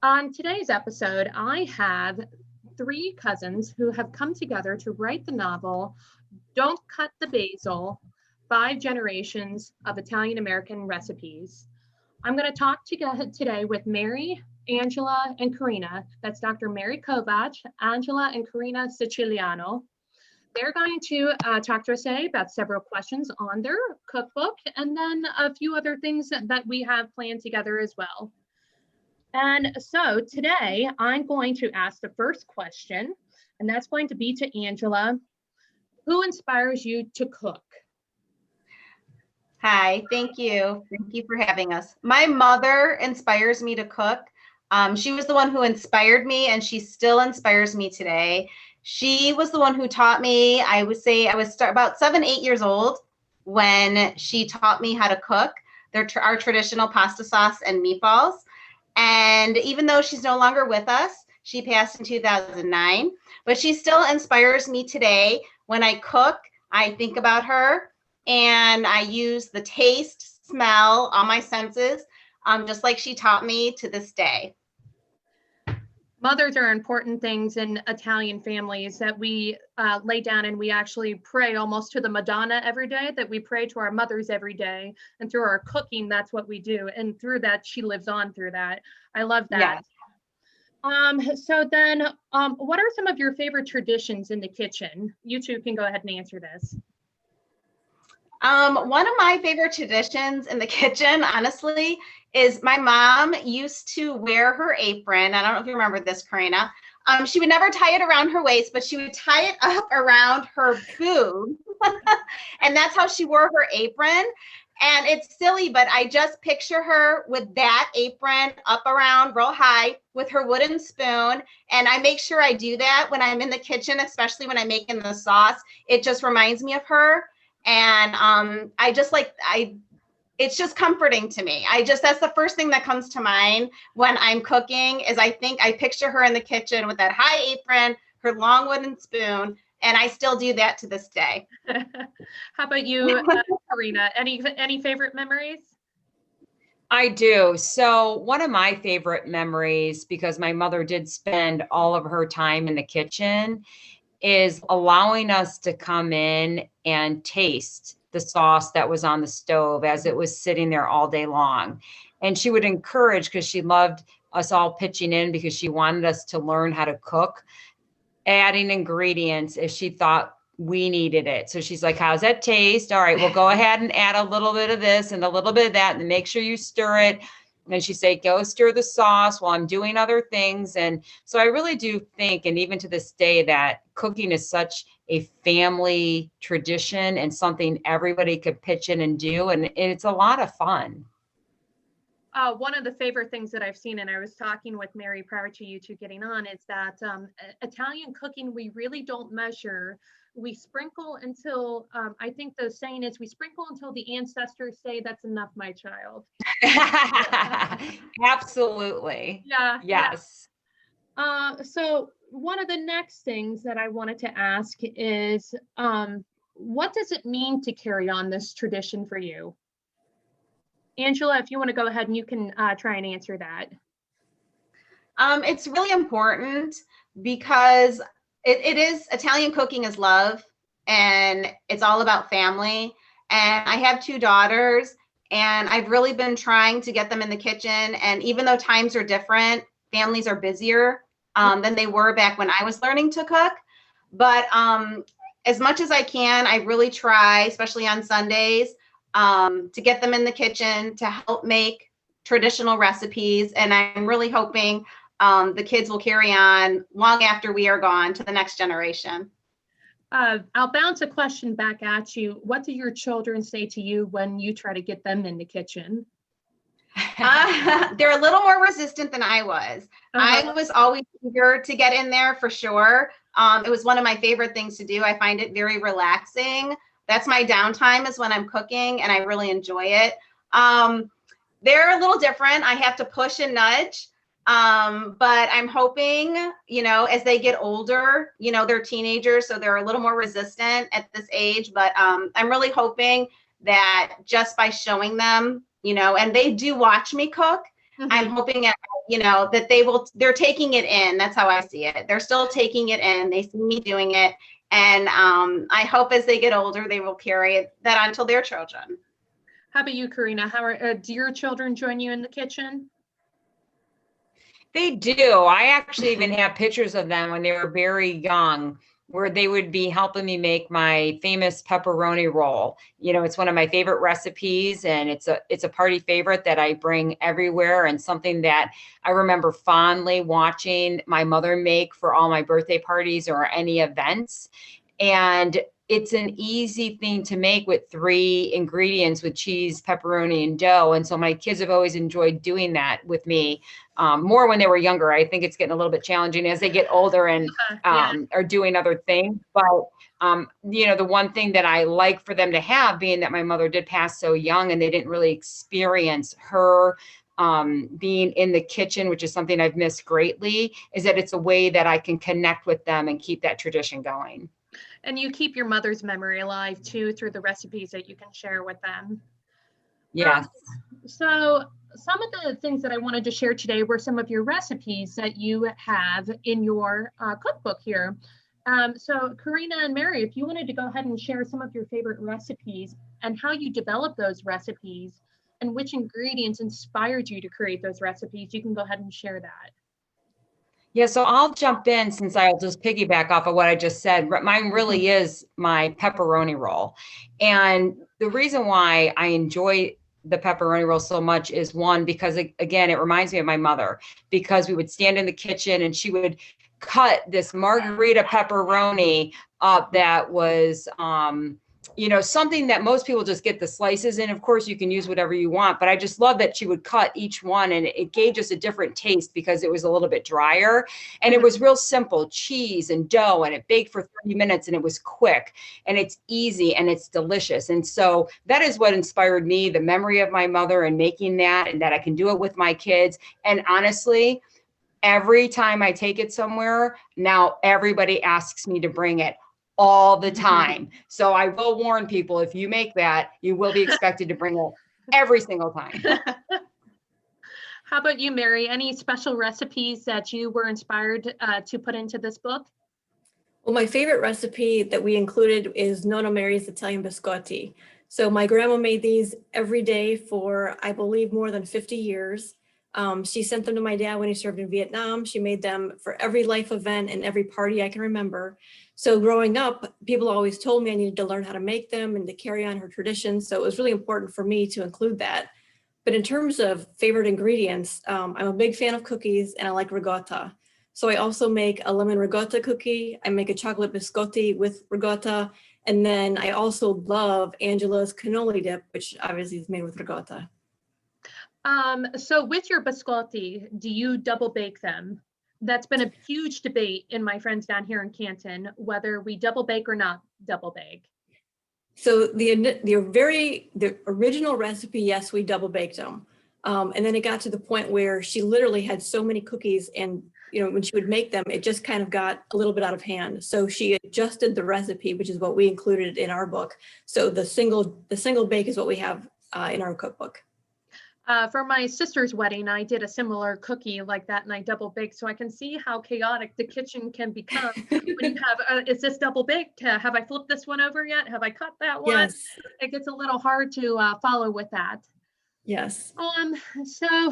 On today's episode, I have three cousins who have come together to write the novel Don't Cut the Basil, Five Generations of Italian American Recipes. I'm going to talk today with Mary, Angela, and Corrina. That's Dr. Mary Kovach, Angela, and Corrina Siciliano. They're going to talk to us today about several questions on their cookbook and then a few other things that we have planned together as well. And so today I'm going to ask the first question, and that's going to be to Angela. Who inspires you to cook? Hi, thank you. Thank you for having us. My mother inspires me to cook. She was the one who inspired me, and she still inspires me today. She was the one who taught me, I would say I was about 7, 8 years old when she taught me how to cook our traditional pasta sauce and meatballs. And even though she's no longer with us, she passed in 2009, but she still inspires me today. When I cook, I think about her and I use the taste, smell, all my senses, just like she taught me to this day. Mothers are important things in Italian families that we lay down, and we actually pray almost to the Madonna every day, that we pray to our mothers every day. And through our cooking, that's what we do. And through that, she lives on through that. I love that. Yes. So then what are some of your favorite traditions in the kitchen? You two can go ahead and answer this. One of my favorite traditions in the kitchen, honestly, is my mom used to wear her apron. I don't know if you remember this, Corrina. She would never tie it around her waist, but she would tie it up around her boob. And that's how she wore her apron. And it's silly, but I just picture her with that apron up around real high with her wooden spoon. And I make sure I do that when I'm in the kitchen, especially when I'm making the sauce. It just reminds me of her. And it's just comforting to me. That's the first thing that comes to mind when I'm cooking is I picture her in the kitchen with that high apron, her long wooden spoon, and I still do that to this day. How about you, Corrina? Any favorite memories? I do. So one of my favorite memories, because my mother did spend all of her time in the kitchen, is allowing us to come in and taste the sauce that was on the stove as it was sitting there all day long. And she would encourage, because she loved us all pitching in because she wanted us to learn how to cook, adding ingredients if she thought we needed it. So she's like, how's that taste? All right, well, go ahead and add a little bit of this and a little bit of that, and make sure you stir it. And she'd say, go stir the sauce while I'm doing other things. And so I really do think, and even to this day, that cooking is such a family tradition and something everybody could pitch in and do. And it's a lot of fun. One of the favorite things that I've seen, and I was talking with Mary prior to you two getting on, is that Italian cooking, we really don't measure. We sprinkle until, I think the saying is, we sprinkle until the ancestors say that's enough, my child. Absolutely. Yeah. Yes. Yeah. So one of the next things that I wanted to ask is, what does it mean to carry on this tradition for you? Angela, if you want to go ahead and you can try and answer that. It's really important because it is, Italian cooking is love, and it's all about family. And I have 2 daughters, and I've really been trying to get them in the kitchen. And even though times are different, families are busier than they were back when I was learning to cook. But as much as I can, I really try, especially on Sundays, to get them in the kitchen to help make traditional recipes. And I'm really hoping the kids will carry on long after we are gone to the next generation. I'll bounce a question back at you. What do your children say to you when you try to get them in the kitchen? They're a little more resistant than I was. I was always eager to get in there for sure. It was one of my favorite things to do. I find it very relaxing. That's my downtime, is when I'm cooking, and I really enjoy it. They're a little different. I have to push and nudge. But I'm hoping, as they get older, they're teenagers, so they're a little more resistant at this age. But I'm really hoping that just by showing them, and they do watch me cook, I'm hoping that they're taking it in. That's how I see it. They're still taking it in. They see me doing it. And I hope as they get older, they will carry that on to their children. How about you, Corrina? Do your children join you in the kitchen? They do. I actually even have pictures of them when they were very young, where they would be helping me make my famous pepperoni roll. It's one of my favorite recipes, and it's a party favorite that I bring everywhere, and something that I remember fondly watching my mother make for all my birthday parties or any events. And it's an easy thing to make with 3 ingredients, with cheese, pepperoni, and dough. And so my kids have always enjoyed doing that with me, more when they were younger. I think it's getting a little bit challenging as they get older and are doing other things. But, the one thing that I like for them to have, being that my mother did pass so young and they didn't really experience her being in the kitchen, which is something I've missed greatly, is that it's a way that I can connect with them and keep that tradition going. And you keep your mother's memory alive too through the recipes that you can share with them. Yes. So some of the things that I wanted to share today were some of your recipes that you have in your cookbook here. So Corrina and Mary, if you wanted to go ahead and share some of your favorite recipes and how you develop those recipes and which ingredients inspired you to create those recipes, you can go ahead and share that. Yeah, so I'll jump in, since I'll just piggyback off of what I just said. Mine really is my pepperoni roll. And the reason why I enjoy the pepperoni roll so much is, one, because again, it reminds me of my mother, because we would stand in the kitchen and she would cut this margarita pepperoni up that was, something that most people just get the slices in. Of course, you can use whatever you want, but I just love that she would cut each one, and it gave just a different taste because it was a little bit drier, and it was real simple, cheese and dough, and it baked for 30 minutes, and it was quick, and it's easy, and it's delicious. And so that is what inspired me, the memory of my mother and making that, and that I can do it with my kids. And honestly, every time I take it somewhere, now everybody asks me to bring it all the time. So I will warn people, if you make that, you will be expected to bring it every single time. How about you, Mary? Any special recipes that you were inspired to put into this book? Well, my favorite recipe that we included is Nonna Mary's Italian biscotti. So my grandma made these every day for, I believe, more than 50 years. She sent them to my dad when he served in Vietnam. She made them for every life event and every party I can remember. So growing up, people always told me I needed to learn how to make them and to carry on her tradition. So it was really important for me to include that. But in terms of favorite ingredients, I'm a big fan of cookies, and I like ricotta. So I also make a lemon ricotta cookie. I make a chocolate biscotti with ricotta. And then I also love Angela's cannoli dip, which obviously is made with ricotta. So with your biscotti, do you double bake them? That's been a huge debate in my friends down here in Canton, whether we double bake or not double bake. So the original recipe, yes, we double baked them. And then it got to the point where she literally had so many cookies, and when she would make them, it just kind of got a little bit out of hand. So she adjusted the recipe, which is what we included in our book. So the single bake is what we have in our cookbook. For my sister's wedding, I did a similar cookie like that, and I double baked. So I can see how chaotic the kitchen can become when you have, is this double baked? Have I flipped this one over yet? Have I cut that one? Yes. It gets a little hard to follow with that. Yes. So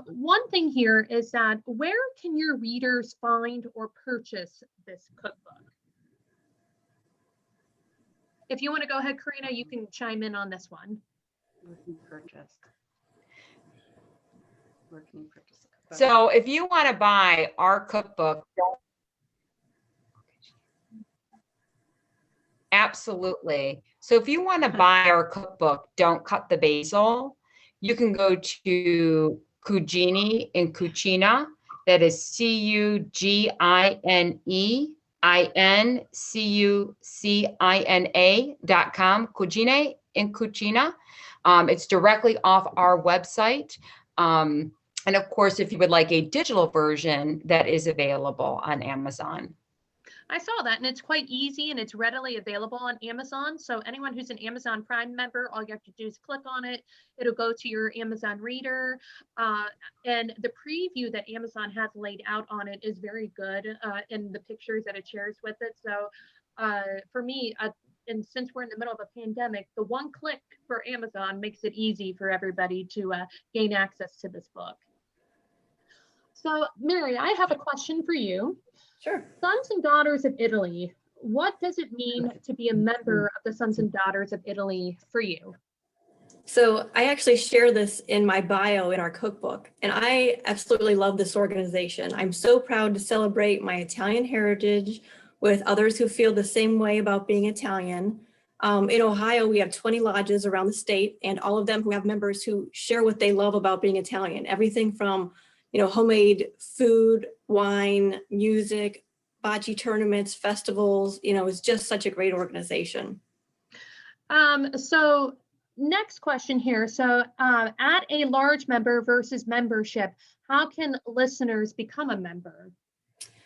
one thing here is that where can your readers find or purchase this cookbook? If you want to go ahead, Corrina, you can chime in on this one. So if you want to buy our cookbook, absolutely. So if you want to buy our cookbook, Don't Cut the Basil, you can go to Cugini in Cucina. That is CugineIncucina.com. Cugine in Cucina. It's directly off our website. And of course, if you would like a digital version, that is available on Amazon. I saw that, and it's quite easy and it's readily available on Amazon. So anyone who's an Amazon Prime member, all you have to do is click on it. It'll go to your Amazon reader. And the preview that Amazon has laid out on it is very good in the pictures that it shares with it. So for me, and since we're in the middle of a pandemic, the one click for Amazon makes it easy for everybody to gain access to this book. So Mary, I have a question for you. Sure. Sons and Daughters of Italy. What does it mean to be a member of the Sons and Daughters of Italy for you? So I actually share this in my bio in our cookbook, and I absolutely love this organization. I'm so proud to celebrate my Italian heritage with others who feel the same way about being Italian. In Ohio, we have 20 lodges around the state, and all of them who have members who share what they love about being Italian. Everything from, homemade food, wine, music, bocce tournaments, festivals. It's just such a great organization. So next question here. So at a large member versus membership, how can listeners become a member?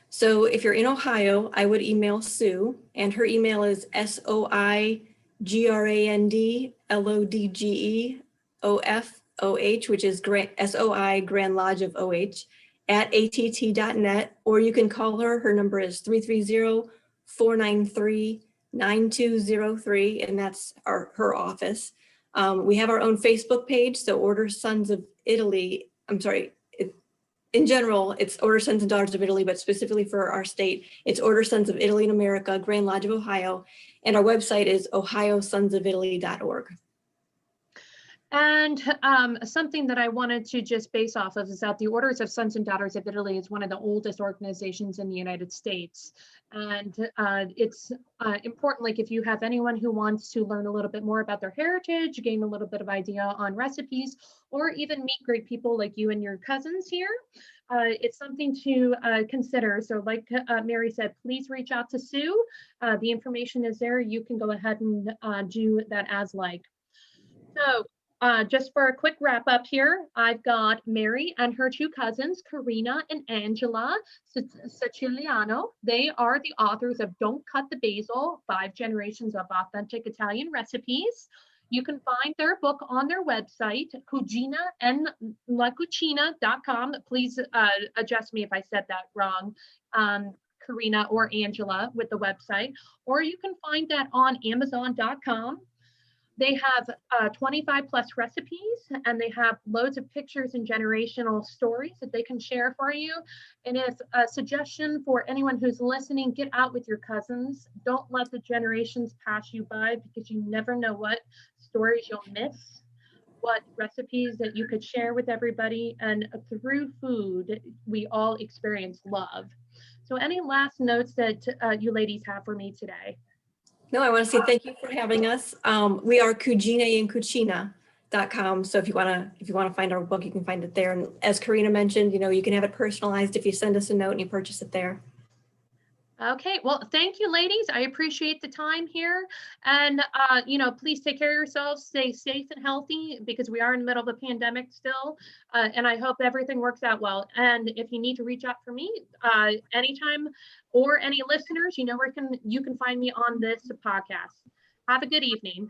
So if you're in Ohio, I would email Sue, and her email is soigrandlodgeof, which is SOI Grand Lodge of OH at att.net, or you can call her. Her number is 330-493-9203, and that's her office. We have our own Facebook page, so Order Sons of Italy. In general, it's Order Sons and Daughters of Italy, but specifically for our state, it's Order Sons of Italy in America, Grand Lodge of Ohio, and our website is ohiosonsofitaly.org. And something that I wanted to just base off of is that the Orders of Sons and Daughters of Italy is one of the oldest organizations in the United States. And it's important, like if you have anyone who wants to learn a little bit more about their heritage, gain a little bit of idea on recipes, or even meet great people like you and your cousins here, it's something to consider. So like Mary said, please reach out to Sue. The information is there. You can go ahead and do that as like. So just for a quick wrap up here, I've got Mary and her two cousins, Corrina and Angela Siciliano. They are the authors of Don't Cut the Basil, 5 Generations of Authentic Italian Recipes. You can find their book on their website, cucinaandlacucina.com. Please adjust me if I said that wrong, Corrina or Angela, with the website. Or you can find that on Amazon.com. They have 25 plus recipes, and they have loads of pictures and generational stories that they can share for you. And if a suggestion for anyone who's listening, get out with your cousins. Don't let the generations pass you by, because you never know what stories you'll miss, what recipes that you could share with everybody. And through food, we all experience love. So any last notes that you ladies have for me today? No, I want to say thank you for having us. We are cuginaandcucina.com. So if you want to find our book, you can find it there. And as Corrina mentioned, you can have it personalized if you send us a note and you purchase it there. Okay, well, thank you, ladies. I appreciate the time here. And, please take care of yourselves, stay safe and healthy, because we are in the middle of a pandemic still. And I hope everything works out well. And if you need to reach out for me anytime, or any listeners, where you can find me on this podcast. Have a good evening.